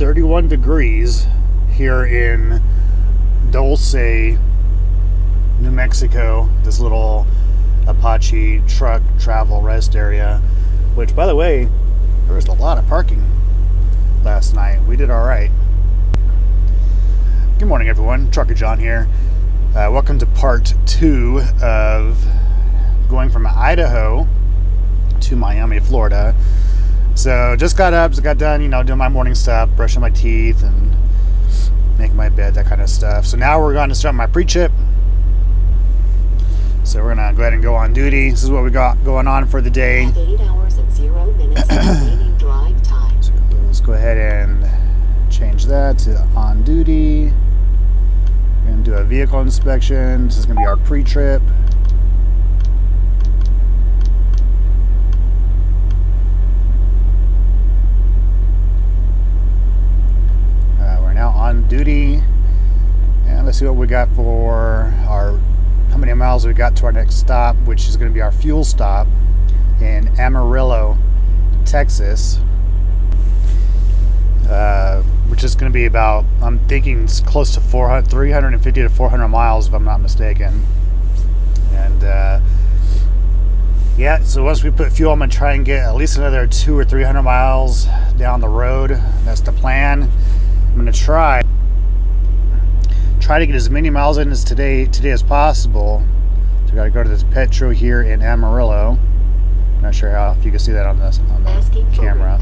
31 degrees here in Dulce, New Mexico, this little Apache truck travel rest area, which, by the way, there was a lot of parking last night. We did all right. Good morning, everyone. Trucker John here. Welcome to part 2 of going from Idaho to Miami, Florida. So just got up, just got done, doing my morning stuff, brushing my teeth and making my bed, that kind of stuff. So now we're going to start my pre-trip. So we're going to go ahead and go on duty. This is what we got going on for the day. 8 hours and 0 minutes remaining drive time. So let's go ahead and change that to on duty. We're going to do a vehicle inspection. This is going to be our pre-trip. On duty, and let's see what we got for our how many miles we got to our next stop, which is going to be our fuel stop in Amarillo, Texas, which is going to be about, I'm thinking it's close to 350 to 400 miles if I'm not mistaken. And yeah, so once we put fuel, I'm going to try and get at least another 200 or 300 miles down the road. That's the plan. I'm going to try to get as many miles in as today as possible. So I got to go to this Petro here in Amarillo. I'm not sure if you can see that on the camera.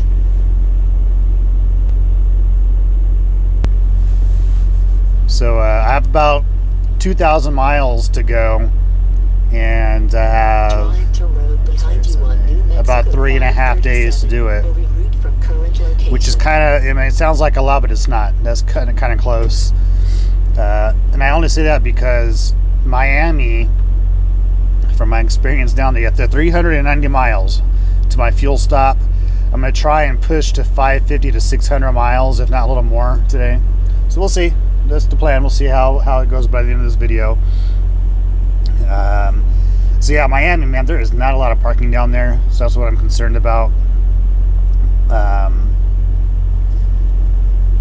So I have about 2,000 miles to go, and I have about 3.5 days to do it. Which is kind of, it sounds like a lot, but it's not. That's kind of close. And I only say that because Miami, from my experience down there, the 390 miles to my fuel stop. I'm going to try and push to 550 to 600 miles, if not a little more today. So we'll see. That's the plan. We'll see how it goes by the end of this video. So yeah, Miami, man, there is not a lot of parking down there. So that's what I'm concerned about.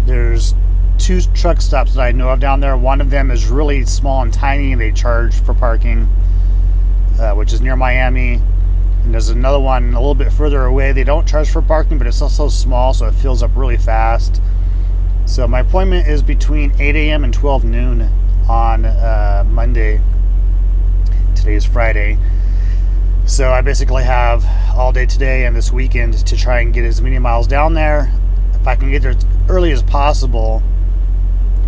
There's 2 truck stops that I know of down there. One of them is really small and tiny, and they charge for parking, which is near Miami. And there's another one a little bit further away. They don't charge for parking, but it's also small, so it fills up really fast. So my appointment is between 8 a.m. and 12 noon on Monday. Today is Friday. So I basically have all day today and this weekend to try and get as many miles down there. If I can get there as early as possible,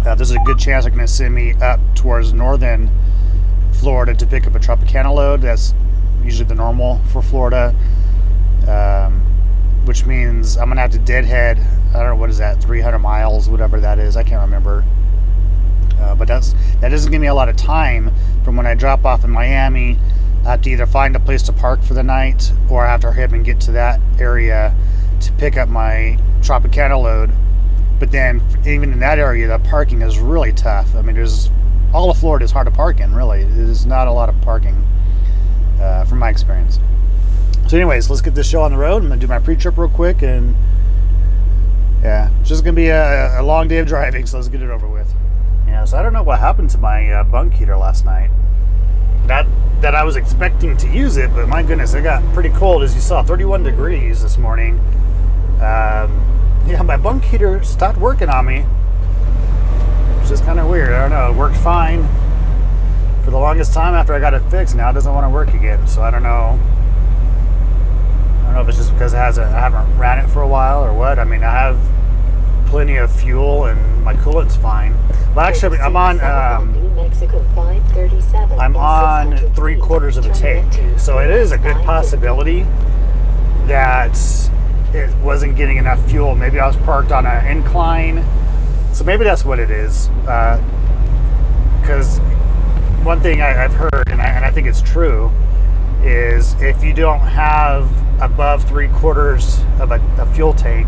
there's a good chance they're going to send me up towards northern Florida to pick up a Tropicana load. That's usually the normal for Florida, which means I'm going to have to deadhead, I don't know, what is that, 300 miles, whatever that is, I can't remember. But that doesn't give me a lot of time from when I drop off in Miami. I have to either find a place to park for the night, or I have to hurry up and get to that area to pick up my Tropicana load. But then, even in that area, the parking is really tough. I mean, all of Florida is hard to park in, really. There's not a lot of parking, from my experience. So anyways, let's get this show on the road. I'm going to do my pre-trip real quick, and yeah, it's just going to be a long day of driving, so let's get it over with. Yeah, so I don't know what happened to my bunk heater last night. That I was expecting to use it, but my goodness, it got pretty cold, as you saw, 31 degrees this morning. Yeah, my bunk heater stopped working on me, which is kind of weird. I don't know, it worked fine for the longest time after I got it fixed. Now it doesn't want to work again, so I don't know. I don't know if it's just because I haven't ran it for a while or what. I mean, I have plenty of fuel and my coolant's fine. Well, actually, I'm on 3/4 of a tank, so it is a good possibility that it wasn't getting enough fuel. Maybe I was parked on an incline, so maybe that's what it is. Because one thing I've heard, and I think it's true, is if you don't have above 3/4 of a fuel tank,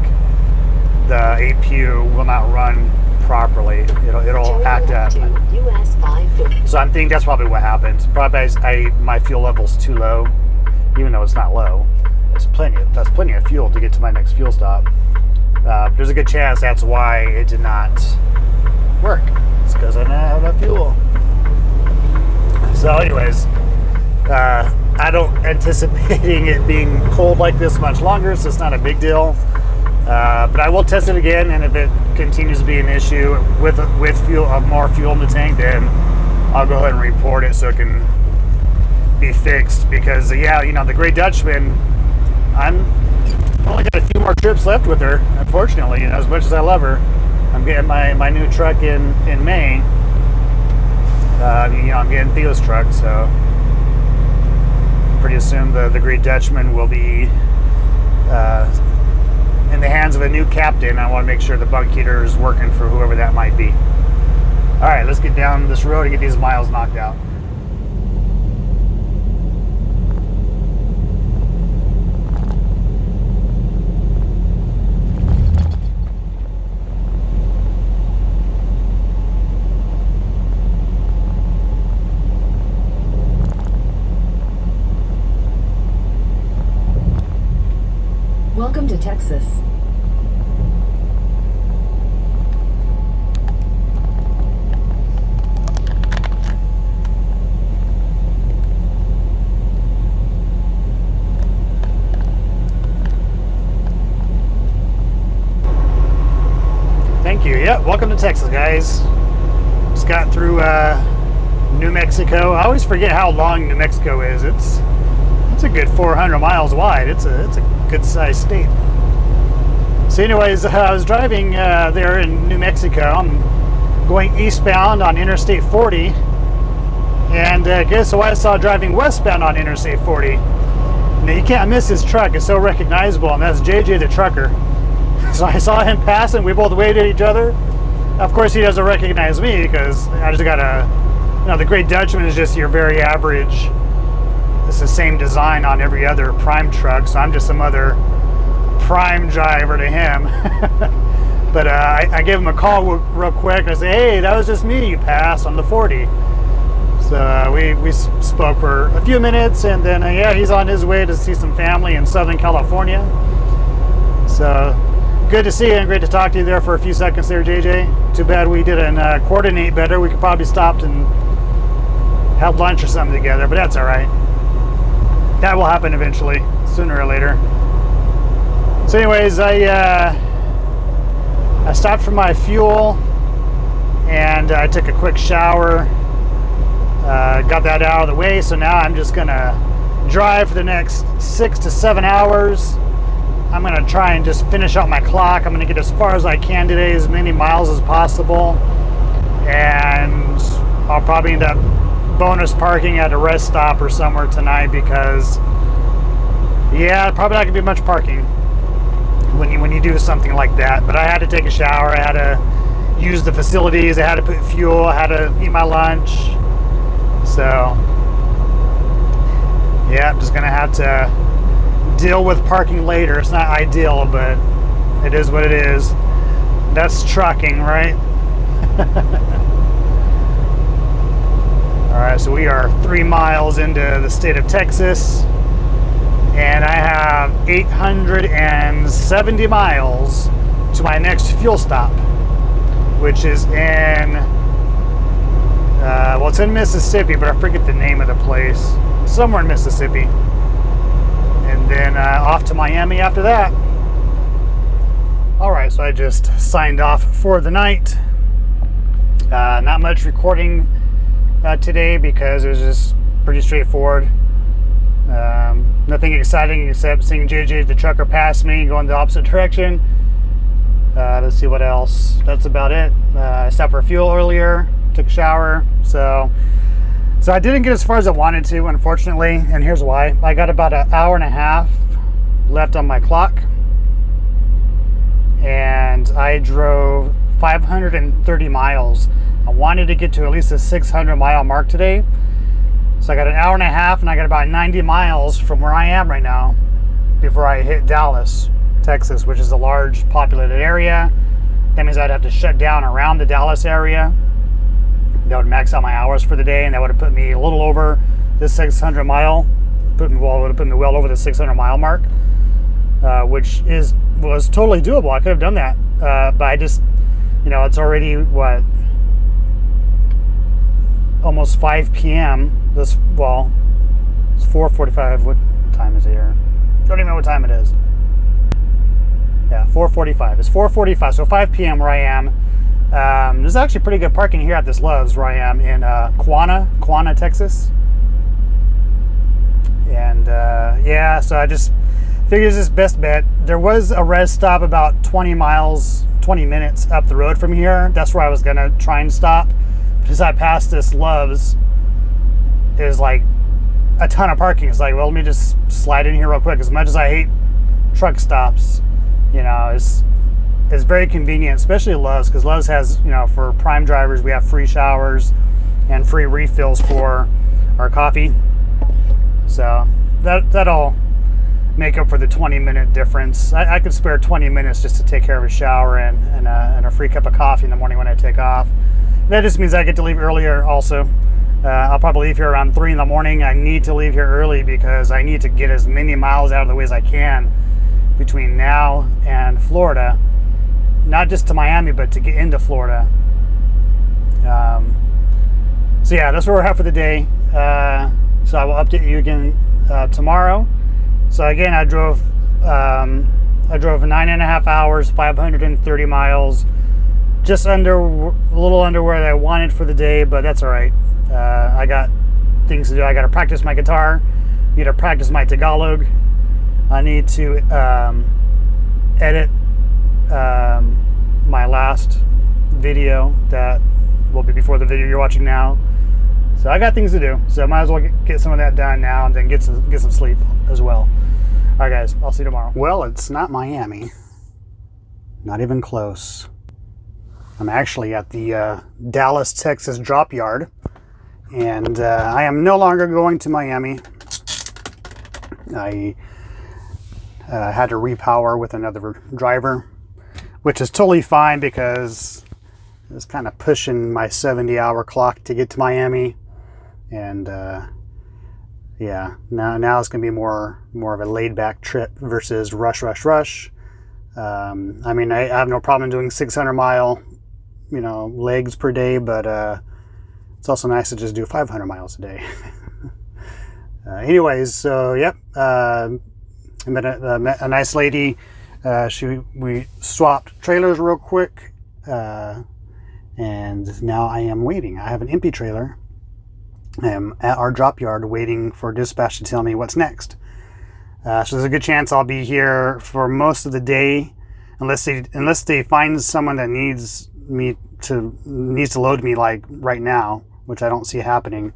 the APU will not run properly. It'll act up. So I'm thinking that's probably what happened. Probably my fuel level's too low, even though it's not low. That's plenty of fuel to get to my next fuel stop. there's a good chance that's why it did not work. It's because I didn't have enough fuel. So anyways, I don't anticipating it being cold like this much longer, so it's not a big deal. But I will test it again, and if it continues to be an issue with fuel, more fuel in the tank, then I'll go ahead and report it so it can be fixed. Because yeah, you know, the Great Dutchman, I've only got a few more trips left with her, unfortunately. You know, as much as I love her, I'm getting my new truck in May. You know, I'm getting Theo's truck, so pretty soon the Great Dutchman will be in the hands of a new captain. I want to make sure the bunk heater is working for whoever that might be. All right, let's get down this road and get these miles knocked out. Welcome to Texas. Thank you. Yeah, welcome to Texas, guys. Just got through New Mexico. I always forget how long New Mexico is. It's a good 400 miles wide. It's a good sized state. So anyways, I was driving there in New Mexico. I'm going eastbound on Interstate 40, and guess who I saw driving westbound on Interstate 40? Now you can't miss his truck. It's so recognizable, and that's JJ the trucker. So I saw him pass, and we both waved at each other. Of course, he doesn't recognize me because I just got you know, the Great Dutchman is just your very average. It's the same design on every other prime truck, so I'm just some other prime driver to him. But I gave him a call real quick. I said, hey, that was just me. You passed on the 40. So we spoke for a few minutes, and then yeah, he's on his way to see some family in Southern California. So good to see you and great to talk to you there for a few seconds there, JJ. Too bad we didn't coordinate better. We could probably stopped and had lunch or something together, but that's all right. That will happen eventually, sooner or later. So anyways, I stopped for my fuel, and I took a quick shower, got that out of the way. So now I'm just gonna drive for the next 6 to 7 hours. I'm gonna try and just finish out my clock. I'm gonna get as far as I can today, as many miles as possible, and I'll probably end up bonus parking at a rest stop or somewhere tonight, because yeah, probably not gonna be much parking when you do something like that. But I had to take a shower, I had to use the facilities, I had to put fuel, I had to eat my lunch. So yeah, I'm just gonna have to deal with parking later. It's not ideal, but it is what it is. That's trucking, right? All right, so we are 3 miles into the state of Texas, and I have 870 miles to my next fuel stop, which is in, well, it's in Mississippi, but I forget the name of the place. Somewhere in Mississippi. And then off to Miami after that. All right, so I just signed off for the night. Not much recording today because it was just pretty straightforward. Nothing exciting except seeing JJ the trucker pass me going the opposite direction. Let's see what else. That's about it. I stopped for fuel earlier, took a shower. So I didn't get as far as I wanted to, unfortunately, and here's why. I got about an hour and a half left on my clock, and I drove 530 miles. I wanted to get to at least a 600 mile mark today. So I got an hour and a half, and I got about 90 miles from where I am right now before I hit Dallas, Texas, which is a large populated area. That means I'd have to shut down around the Dallas area. That would max out my hours for the day, and that would have put me a little over the 600 mile. Would have put me well over the 600 mile mark, which was totally doable. I could have done that but I just, it's already what, almost 5 p.m. It's 4:45. What time is it here? Don't even know what time it is. Yeah, 4:45. It's 4:45, so 5 p.m. where I am. There's actually pretty good parking here at this Love's where I am in Quanah, Texas. And yeah, so I just figured this best bet. There was a rest stop about 20 minutes up the road from here. That's where I was gonna try and stop. Because I passed this Love's, is like a ton of parking. It's like, well, let me just slide in here real quick. As much as I hate truck stops, it's very convenient, especially Love's, because Love's has, for Prime drivers, we have free showers and free refills for our coffee. So that'll make up for the 20-minute difference. I could spare 20 minutes just to take care of a shower and a free cup of coffee in the morning when I take off. That just means I get to leave earlier also. I'll probably leave here around 3 in the morning. I need to leave here early because I need to get as many miles out of the way as I can between now and Florida. Not just to Miami, but to get into Florida. So yeah, that's where we're at for the day. So I will update you again tomorrow. So again, I drove 9.5 hours, 530 miles. Just a little under where I wanted for the day, but that's all right. I got things to do. I got to practice my guitar. I need to practice my Tagalog. I need to edit my last video that will be before the video you're watching now. So I got things to do. So I might as well get some of that done now and then get some sleep as well. All right, guys. I'll see you tomorrow. Well, it's not Miami. Not even close. I'm actually at the Dallas, Texas drop yard, and I am no longer going to Miami. I had to repower with another driver, which is totally fine because it's kind of pushing my 70-hour clock to get to Miami, and yeah, now it's going to be more of a laid-back trip versus rush. I mean, I have no problem doing 600-mile legs per day, but it's also nice to just do 500 miles a day. Anyways, so yep, I met a nice lady. We swapped trailers real quick, and now I am waiting. I have an empty trailer. I am at our drop yard waiting for dispatch to tell me what's next. So there's a good chance I'll be here for most of the day, unless they find someone that needs to load me like right now, which I don't see happening.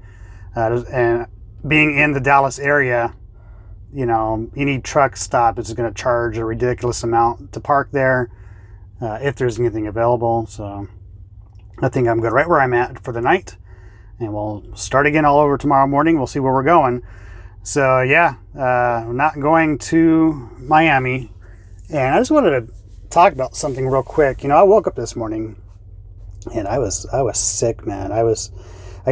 And being in the Dallas area, any truck stop is going to charge a ridiculous amount to park there if there's anything available. So I think I'm good right where I'm at for the night, and we'll start again all over tomorrow morning. We'll see where we're going. So yeah, I'm not going to Miami, and I just wanted to talk about something real quick. I woke up this morning and I was sick, man. I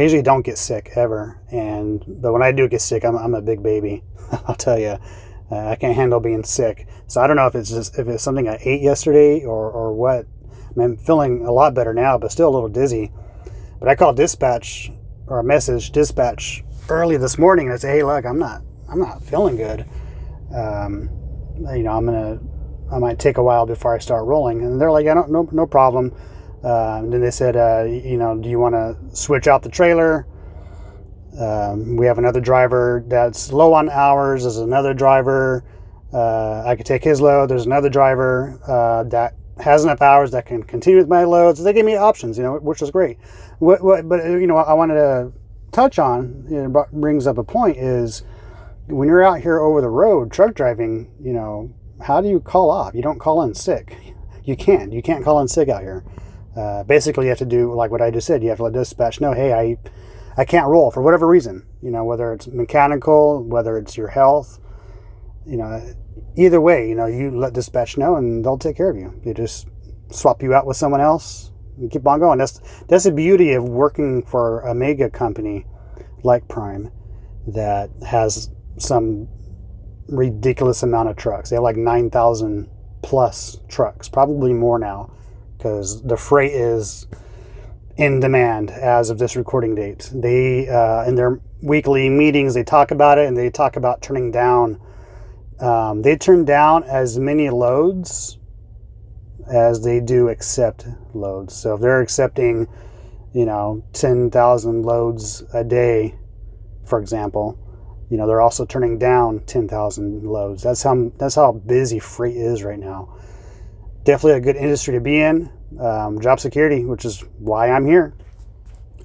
usually don't get sick ever, but when I do get sick, I'm a big baby. I'll tell you, I can't handle being sick. So I don't know if it's something I ate yesterday or what. I'm feeling a lot better now, but still a little dizzy. But I called dispatch or message dispatch early this morning and I said, hey, look, I'm not feeling good. I might take a while before I start rolling. And they're like, yeah, no problem. And then they said, do you want to switch out the trailer? We have another driver that's low on hours. There's another driver. I could take his load. There's another driver that has enough hours that can continue with my loads. So they gave me options, which was great. But I wanted to touch on, brings up a point, is when you're out here over the road truck driving, how do you call off? You don't call in sick. You can't call in sick out here. Basically, you have to do like what I just said. You have to let dispatch know, hey, I can't roll for whatever reason. Whether it's mechanical, whether it's your health. Either way, you let dispatch know and they'll take care of you. They just swap you out with someone else and keep on going. That's the beauty of working for a mega company like Prime that has some ridiculous amount of trucks. They have like 9,000 plus trucks, probably more now, because the freight is in demand as of this recording date. They in their weekly meetings, they talk about it, and they talk about turning down. They turn down as many loads as they do accept loads. So if they're accepting, 10,000 loads a day, for example, they're also turning down 10,000 loads. That's how busy freight is right now. Definitely a good industry to be in. Job security, which is why I'm here.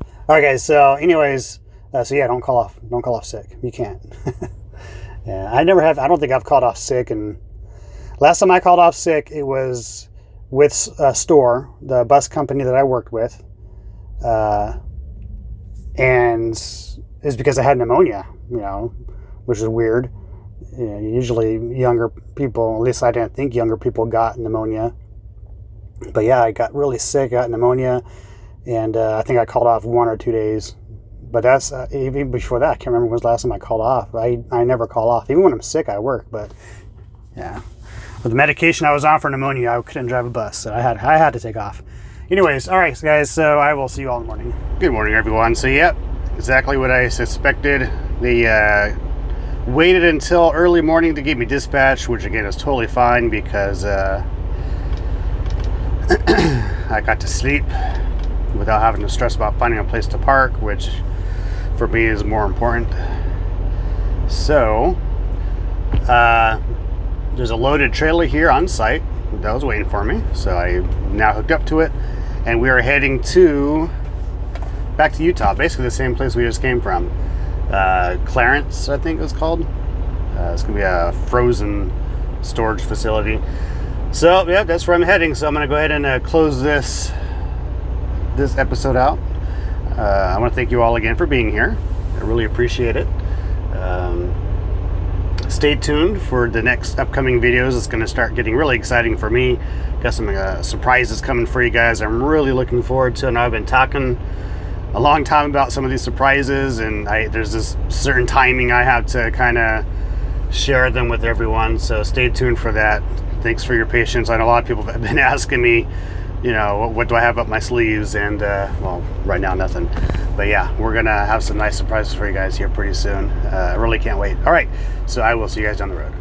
All right, guys. So, anyways, don't call off sick. You can't. Yeah, I don't think I've called off sick. And last time I called off sick, it was with a store, the bus company that I worked with, and it's because I had pneumonia. Which is weird. Usually younger people, at least I didn't think younger people got pneumonia. But yeah, I got really sick, got pneumonia, and I think I called off 1 or 2 days. But that's, even before that, I can't remember when was the last time I called off. I never call off. Even when I'm sick, I work. But yeah, with the medication I was on for pneumonia, I couldn't drive a bus, so I had to take off. Anyways, all right, guys, so I will see you all in the morning. Good morning, everyone. So, yep, exactly what I suspected. They waited until early morning to give me dispatch, which again is totally fine because I got to sleep without having to stress about finding a place to park, which for me is more important. So there's a loaded trailer here on site that was waiting for me, so I now hooked up to it, and we are heading back to Utah, basically the same place we just came from. Clarence, I think it was called. It's gonna be a frozen storage facility. So yeah, that's where I'm heading. So I'm gonna go ahead and close this episode out. I want to thank you all again for being here. I really appreciate it. Stay tuned for the next upcoming videos. It's going to start getting really exciting for me. Got some surprises coming for you guys. I'm really looking forward to it. And I've been talking a long time about some of these surprises, and there's this certain timing I have to kind of share them with everyone. So stay tuned for that. Thanks for your patience. I know a lot of people have been asking me, what do I have up my sleeves? And well, right now nothing. But yeah, we're gonna have some nice surprises for you guys here pretty soon. I really can't wait. All right, so I will see you guys down the road.